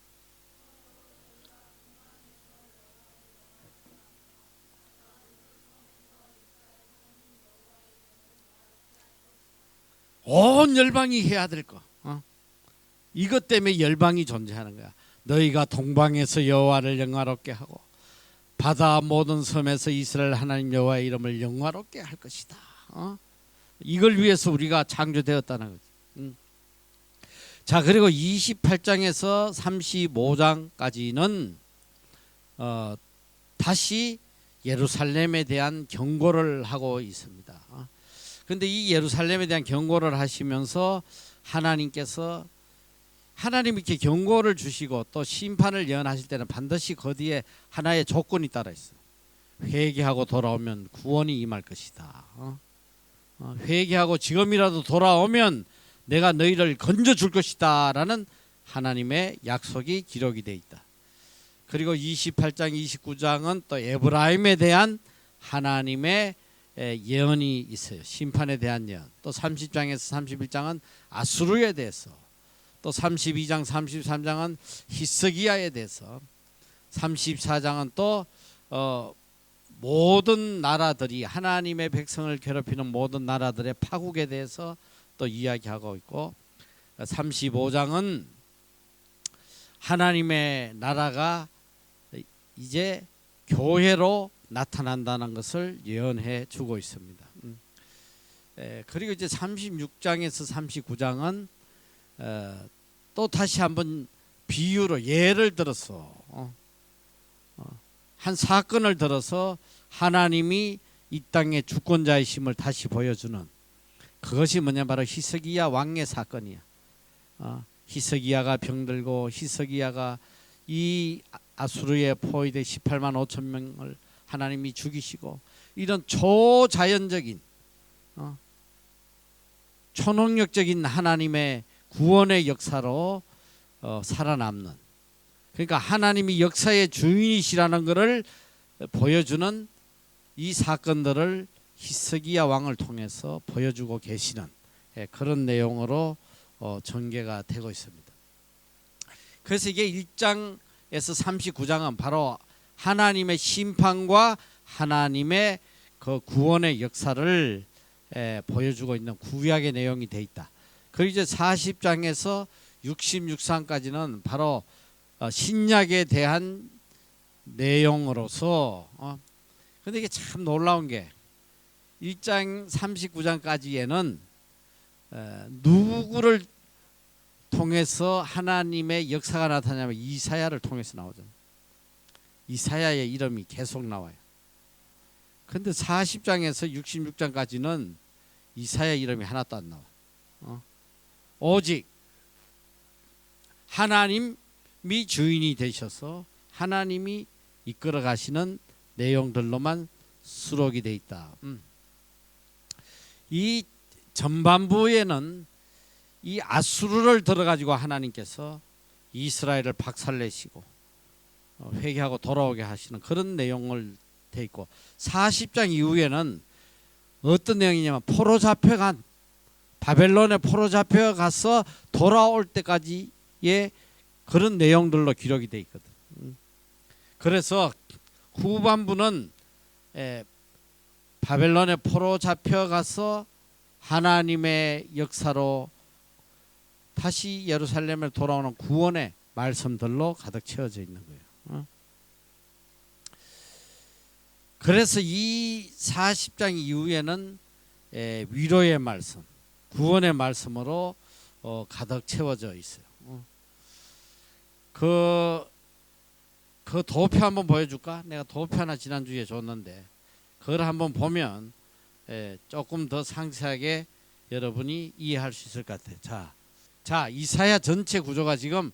온 열방이 해야 될 거. 이것 때문에 열방이 존재하는 거야. 너희가 동방에서 여호와를 영화롭게 하고 바다 모든 섬에서 이스라엘 하나님 여호와의 이름을 영화롭게 할 것이다. 이걸 위해서 우리가 창조되었다는 거지. 자, 그리고 28장에서 35장까지는 다시 예루살렘에 대한 경고를 하고 있습니다. 그런데 이 예루살렘에 대한 경고를 하시면서 하나님께서 하나님 이렇게 경고를 주시고 또 심판을 예언하실 때는 반드시 그 뒤에 하나의 조건이 따라 있어. 회개하고 돌아오면 구원이 임할 것이다. 회개하고 지금이라도 돌아오면 내가 너희를 건져줄 것이다 라는 하나님의 약속이 기록이 되어 있다. 그리고 28장 29장은 또 에브라임에 대한 하나님의 예언이 있어요. 심판에 대한 예언. 또 30장에서 31장은 아수르에 대해서, 또 32장 33장은 히스기야에 대해서, 34장은 또 모든 나라들이 하나님의 백성을 괴롭히는 모든 나라들의 파국에 대해서 또 이야기하고 있고, 35장은 하나님의 나라가 이제 교회로 나타난다는 것을 예언해 주고 있습니다. 그리고 이제 36장에서 39장은 또 다시 한번 비유로 예를 들어서 한 사건을 들어서 하나님이 이 땅의 주권자이심을 다시 보여주는, 그것이 뭐냐, 바로 히스기야 왕의 사건이야. 히스기야가 병들고 히스기야가 이 아수르에 포위된 18만 5천 명을 하나님이 죽이시고 이런 초자연적인 초능력적인 하나님의 구원의 역사로 살아남는, 그러니까 하나님이 역사의 주인이시라는 것을 보여주는 이 사건들을 히스기야 왕을 통해서 보여주고 계시는 그런 내용으로 전개가 되고 있습니다. 그래서 이게 1장에서 39장은 바로 하나님의 심판과 하나님의 그 구원의 역사를 보여주고 있는 구약의 내용이 돼 있다. 그리고 이제 40장에서 66장까지는 바로 신약에 대한 내용으로서 근데 이게 참 놀라운 게 1장 39장까지에는 누구를 통해서 하나님의 역사가 나타나냐면 이사야를 통해서 나오잖아요. 이사야의 이름이 계속 나와요. 근데 40장에서 66장까지는 이사야 이름이 하나도 안 나와. 오직 하나님이 주인이 되셔서 하나님이 이끌어 가시는 내용들로만 수록이 돼 있다. 이 전반부에는 이 아수르를 들어가지고 하나님께서 이스라엘을 박살내시고 회개하고 돌아오게 하시는 그런 내용을 돼 있고, 40장 이후에는 어떤 내용이냐면 포로 잡혀간, 바벨론에 포로 잡혀가서 돌아올 때까지의 그런 내용들로 기록이 돼 있거든. 그래서 후반부는 바벨론에 포로 잡혀가서 하나님의 역사로 다시 예루살렘에 돌아오는 구원의 말씀들로 가득 채워져 있는 거예요. 그래서 이 40장 이후에는 위로의 말씀, 구원의 말씀으로 가득 채워져 있어요. 그 도표 한번 보여줄까? 내가 도표 하나 지난주에 줬는데 그걸 한번 보면 조금 더 상세하게 여러분이 이해할 수 있을 것 같아요. 자, 이사야 전체 구조가 지금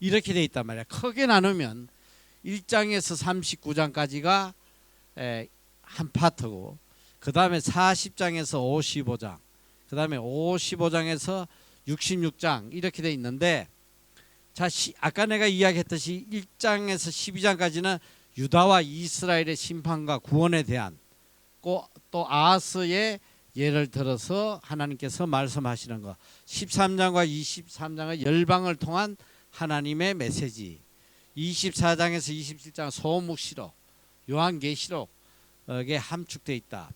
이렇게 돼 있단 말이야. 크게 나누면 1장에서 39장까지가 한 파트고, 그 다음에 40장에서 55장, 그 다음에 55장에서 66장 이렇게 돼 있는데, 자, 아까 내가 이야기했듯이 1장에서 12장까지는 유다와 이스라엘의 심판과 구원에 대한, 또 아하스의 예를 들어서 하나님께서 말씀하시는 것, 13장과 23장의 열방을 통한 하나님의 메시지, 24장에서 27장 소묵시록, 요한계시록에 함축되어 있다.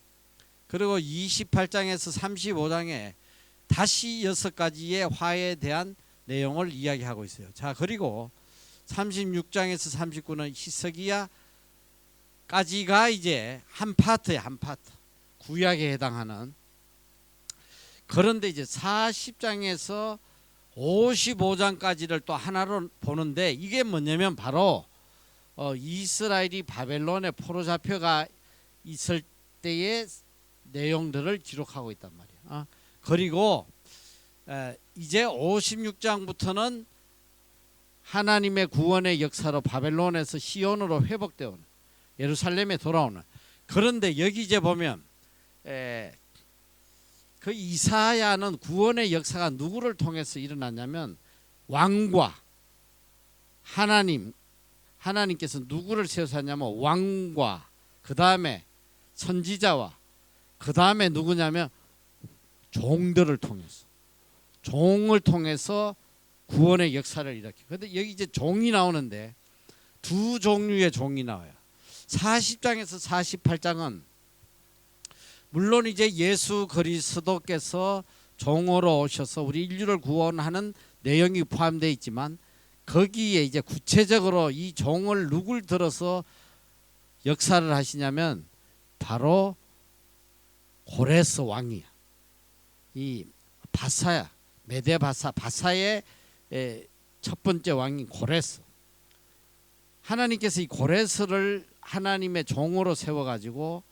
그리고 28장에서 35장에 다시 6가지의 화에 대한 내용을 이야기하고 있어요. 자, 그리고 36장에서 39는 히스기야까지가 이제 한 파트에 한 파트, 구약에 해당하는. 그런데 이제 40장에서 55장까지를 또 하나로 보는데, 이게 뭐냐면 바로 이스라엘이 바벨론에 포로 잡혀가 있을 때의 내용들을 기록하고 있단 말이야. 그리고 이제 56장부터는 하나님의 구원의 역사로 바벨론에서 시온으로 회복되어 오는, 예루살렘에 돌아오는. 그런데 여기 이제 보면 그 이사야는 구원의 역사가 누구를 통해서 일어났냐면 왕과 하나님께서 누구를 세워서 하냐면 왕과, 그 다음에 선지자와, 그 다음에 누구냐면 종들을 통해서, 종을 통해서 구원의 역사를 일으켜. 근데 여기 이제 종이 나오는데 두 종류의 종이 나와요. 40장에서 48장은 물론 이제 예수 그리스도께서 종으로 오셔서 우리 인류를 구원하는 내용이 포함되어 있지만, 거기에 이제 구체적으로 이 종을 누굴 들어서 역사를 하시냐면 바로 고레스 왕이야. 이 바사야, 메데 바사의 첫 번째 왕인 고레스. 하나님께서 이 고레스를 하나님의 종으로 세워가지고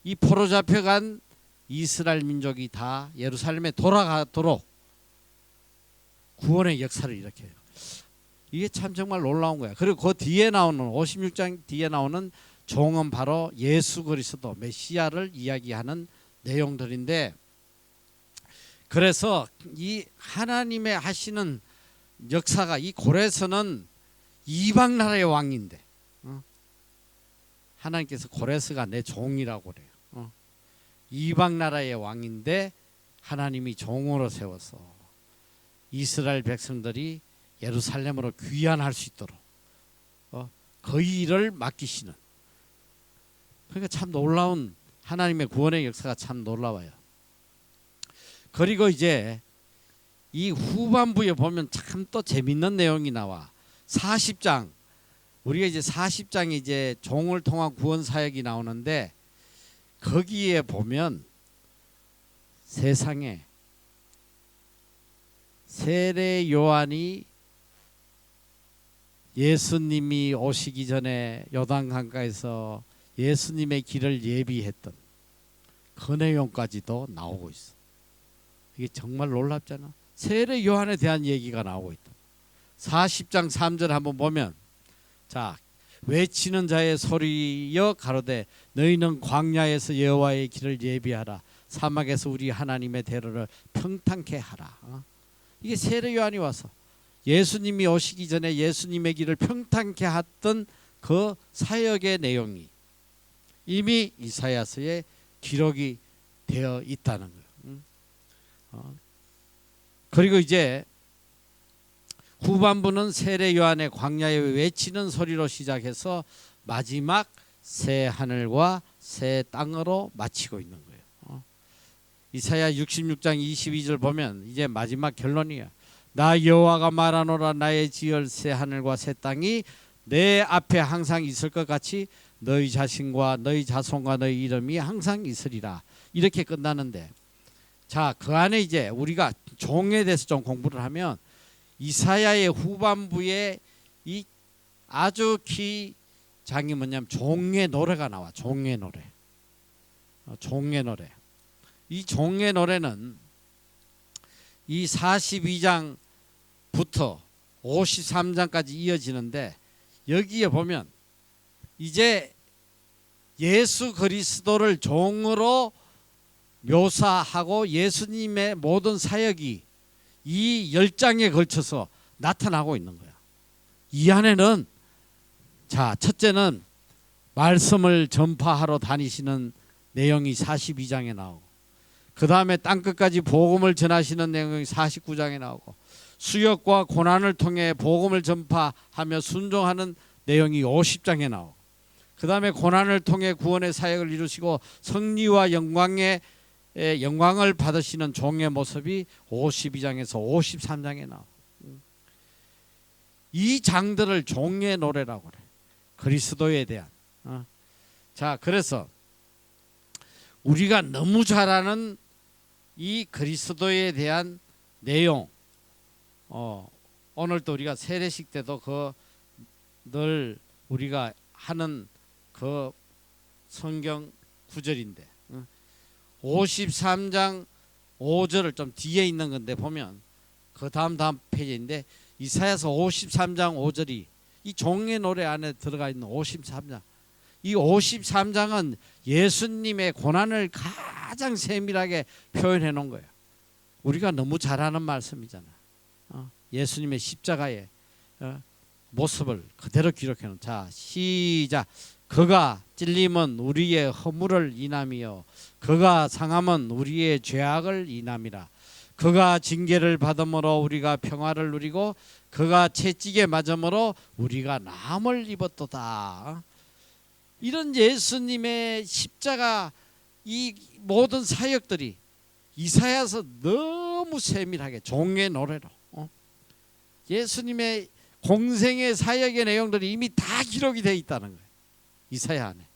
이 포로 잡혀간 이스라엘 민족이 다 예루살렘에 돌아가도록 구원의 역사를 일으켜요. 이게 참 정말 놀라운 거야. 그리고 그 뒤에 나오는 56장 뒤에 나오는 종은 바로 예수 그리스도 메시아를 이야기하는 내용들인데, 그래서 이 하나님의 하시는 역사가 이 고레스는 이방 나라의 왕인데, 하나님께서 고레스가 내 종이라고 그래요. 이방 나라의 왕인데 하나님이 종으로 세워서 이스라엘 백성들이 예루살렘으로 귀환할 수 있도록 그 일을 맡기시는, 그러니까 참 놀라운 하나님의 구원의 역사가 참 놀라워요. 그리고 이제 이 후반부에 보면 참 또 재밌는 내용이 나와. 40장, 우리가 이제 40장에 이제 종을 통한 구원 사역이 나오는데, 거기에 보면 세상에 세례 요한이 예수님이 오시기 전에 요단강가에서 예수님의 길을 예비했던 그 내용까지도 나오고 있어. 이게 정말 놀랍잖아. 세례 요한에 대한 얘기가 나오고 있다. 40장 3절 한번 보면, 자, 외치는 자의 소리여 가로되 너희는 광야에서 여호와의 길을 예비하라, 사막에서 우리 하나님의 대로를 평탄케 하라. 이게 세례 요한이 와서 예수님이 오시기 전에 예수님의 길을 평탄케 했던 그 사역의 내용이 이미 이사야서에 기록이 되어 있다는 거예요. 그리고 이제 후반부는 세례 요한의 광야에 외치는 소리로 시작해서 마지막 새 하늘과 새 땅으로 마치고 있는 거예요. 이사야 66장 22절 보면 이제 마지막 결론이야. 나 여호와가 말하노라, 나의 지을 새 하늘과 새 땅이 내 앞에 항상 있을 것 같이 너희 자신과 너희 자손과 너희 이름이 항상 있으리라. 이렇게 끝나는데, 자, 그 안에 이제 우리가 종에 대해서 좀 공부를 하면 이사야의 후반부에 이 아주 키 장이 뭐냐면 종의 노래가 나와. 종의 노래. 종의 노래. 이 종의 노래는 이 42장부터 53장까지 이어지는데, 여기에 보면 이제 예수 그리스도를 종으로 묘사하고 예수님의 모든 사역이 이 10장에 걸쳐서 나타나고 있는 거야. 이 안에는, 자, 첫째는 말씀을 전파하러 다니시는 내용이 42장에 나오고, 그 다음에 땅끝까지 복음을 전하시는 내용이 49장에 나오고, 수역과 고난을 통해 복음을 전파하며 순종하는 내용이 50장에 나오고, 그 다음에 고난을 통해 구원의 사역을 이루시고 승리와 영광을 받으시는 종의 모습이 52장에서 53장에 나오고, 이 장들을 종의 노래라고 그래. 그리스도에 대한. 자, 그래서 우리가 너무 잘 아는 이 그리스도에 대한 내용, 오늘 또 우리가 세례식 때도 그 늘 우리가 하는 그 성경 구절인데, 53장 5절을 좀 뒤에 있는 건데 보면 그 다음 페이지인데, 이사야서 53장 5절이 이 종의 노래 안에 들어가 있는 53장, 이 53장은 예수님의 고난을 가장 세밀하게 표현해 놓은 거예요. 우리가 너무 잘 아는 말씀이잖아. 예수님의 십자가의 모습을 그대로 기록해 놓은. 자, 시작. 그가 찔림은 우리의 허물을 인함이요 그가 상함은 우리의 죄악을 인함이라. 그가 징계를 받음으로 우리가 평화를 누리고 그가 채찍에 맞음으로 우리가 나음을 입었도다. 이런 예수님의 십자가, 이 모든 사역들이 이사야서 너무 세밀하게 종의 노래로 예수님의 공생의 사역의 내용들이 이미 다 기록이 되어 있다는 거예요. 이사야 안에.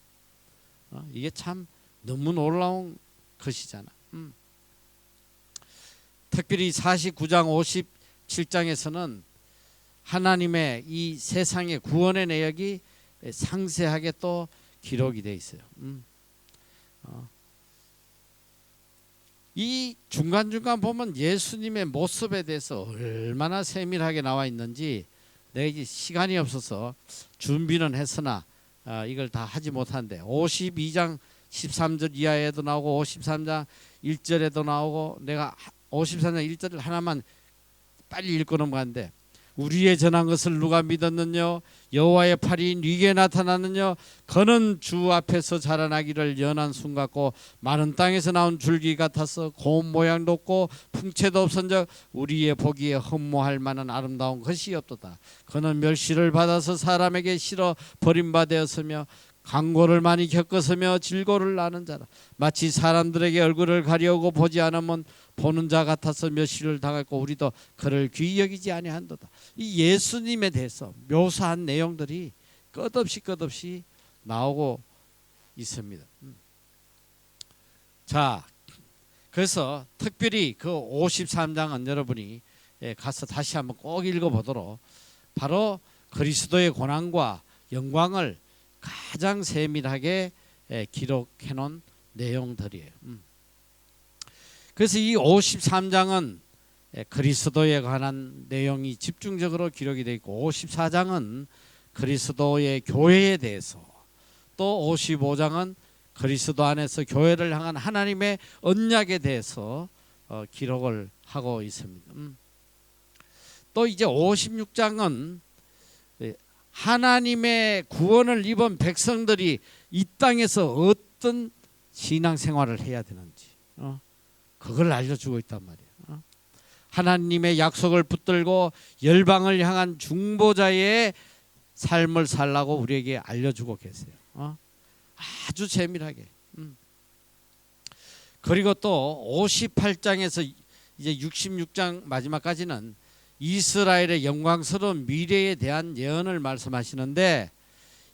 이게 참 너무 놀라운 것이잖아. 특별히 49장 57장에서는 하나님의 이 세상의 구원의 내역이 상세하게 또 기록이 되어 있어요. 이 중간중간 보면 예수님의 모습에 대해서 얼마나 세밀하게 나와 있는지 내가 이제 시간이 없어서 준비는 했으나 이걸 다 하지 못한데 52장 13절 이하에도 나오고 53장 1절에도 나오고 내가 53장 1절을 하나만 빨리 읽고 넘어가는데 우리의 전한 것을 누가 믿었느냐 여호와의 팔이 네게 나타났느냐 그는 주 앞에서 자라나기를 연한 순 같고 마른 땅에서 나온 줄기 같아서 고운 모양 높고 풍채도 없은즉 우리의 보기에 흠모할 만한 아름다운 것이 없도다. 그는 멸시를 받아서 사람에게 실어 버림받았으며 강고를 많이 겪었으며 질고를 나는 자라 마치 사람들에게 얼굴을 가려고 보지 않으면 보는 자 같아서 멸시를 당했고 우리도 그를 귀히 여기지 아니한도다. 이 예수님에 대해서 묘사한 내용들이 끝없이 나오고 있습니다. 자, 그래서 특별히 그 53장은 여러분이 가서 다시 한번 꼭 읽어보도록 바로 그리스도의 고난과 영광을 가장 세밀하게 기록해 놓은 내용들이에요. 그래서 이 53장은 그리스도에 관한 내용이 집중적으로 기록이 되어 있고 54장은 그리스도의 교회에 대해서 또 55장은 그리스도 안에서 교회를 향한 하나님의 언약에 대해서 기록을 하고 있습니다. 또 이제 56장은 하나님의 구원을 입은 백성들이 이 땅에서 어떤 신앙생활을 해야 되는지 그걸 알려주고 있단 말이에요. 하나님의 약속을 붙들고 열방을 향한 중보자의 삶을 살라고 우리에게 알려주고 계세요. 아주 세밀하게. 그리고 또 58장에서 이제 66장 마지막까지는 이스라엘의 영광스러운 미래에 대한 예언을 말씀하시는데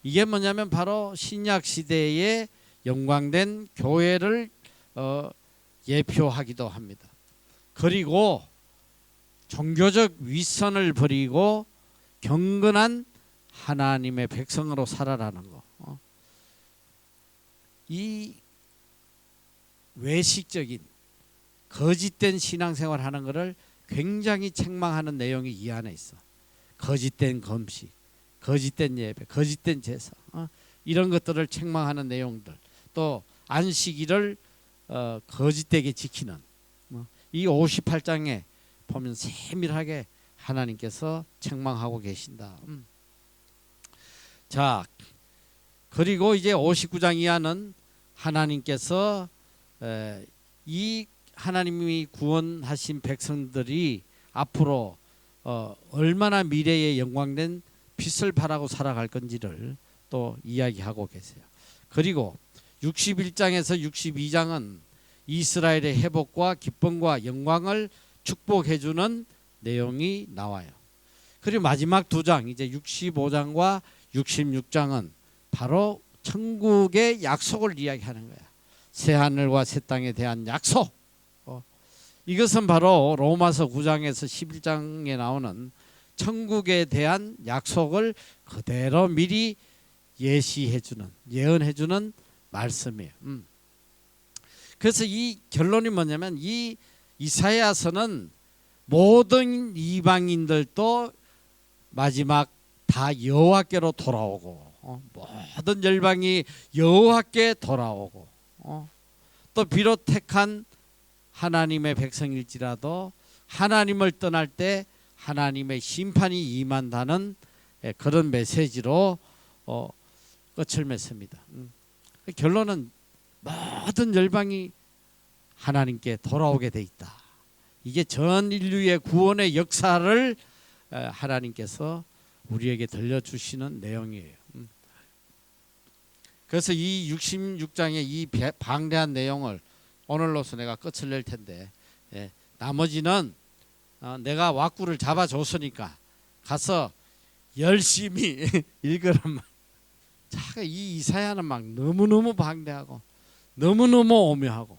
이게 뭐냐면 바로 신약 시대의 영광된 교회를 예표하기도 합니다. 그리고 종교적 위선을 버리고 경건한 하나님의 백성으로 살아라는 거. 이 외식적인 거짓된 신앙생활 하는 것을 굉장히 책망하는 내용이 이 안에 있어. 거짓된 검식, 거짓된 예배, 거짓된 제사 이런 것들을 책망하는 내용들 또 안식일을 거짓되게 지키는 이 58장에 보면 세밀하게 하나님께서 책망하고 계신다. 자, 그리고 이제 59장 이하는 하나님께서 이 하나님이 구원하신 백성들이 앞으로 얼마나 미래의 영광된 빛을 발하고 살아갈 건지를 또 이야기하고 계세요. 그리고 61장에서 62장은 이스라엘의 회복과 기쁨과 영광을 축복해주는 내용이 나와요. 그리고 마지막 두 장 이제 65장과 66장은 바로 천국의 약속을 이야기하는 거야. 새 하늘과 새 땅에 대한 약속. 이것은 바로 로마서 9장에서 11장에 나오는 천국에 대한 약속을 그대로 미리 예시해주는 예언해주는 말씀이에요. 그래서 이 결론이 뭐냐면 이 이사야서는 모든 이방인들도 마지막 다 여호와께로 돌아오고 모든 열방이 여호와께 돌아오고 또 비록 택한 하나님의 백성일지라도 하나님을 떠날 때 하나님의 심판이 임한다는 그런 메시지로 끝을 맺습니다. 결론은 모든 열방이 하나님께 돌아오게 돼 있다. 이게 전 인류의 구원의 역사를 하나님께서 우리에게 들려주시는 내용이에요. 그래서 이 66장의 이 방대한 내용을 오늘로서 내가 끝을 낼 텐데 나머지는 내가 왁구를 잡아줬으니까 가서 열심히 읽으란 말. 자, 이 이사야는 막 너무너무 방대하고 너무너무 오묘하고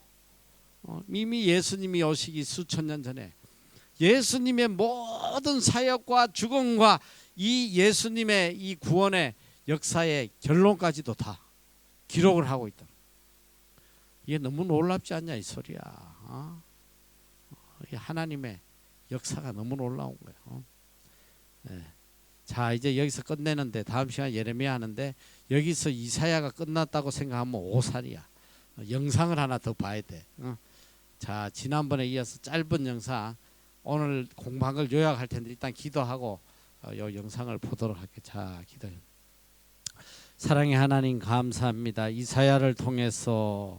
이미 예수님이 오시기 수천 년 전에 예수님의 모든 사역과 죽음과 이 예수님의 이 구원의 역사의 결론까지도 다 기록을 하고 있다. 이게 너무 놀랍지 않냐 이 소리야. 하나님의 역사가 너무 놀라운 거예요. 자, 이제 여기서 끝내는데 다음 시간 예레미야 하는데 여기서 이사야가 끝났다고 생각하면 오산이야. 영상을 하나 더 봐야 돼. 자, 지난번에 이어서 짧은 영상 오늘 공부한 걸 요약할 텐데 일단 기도하고 요 영상을 보도록 할게요. 자, 기도해. 사랑의 하나님 감사합니다. 이사야를 통해서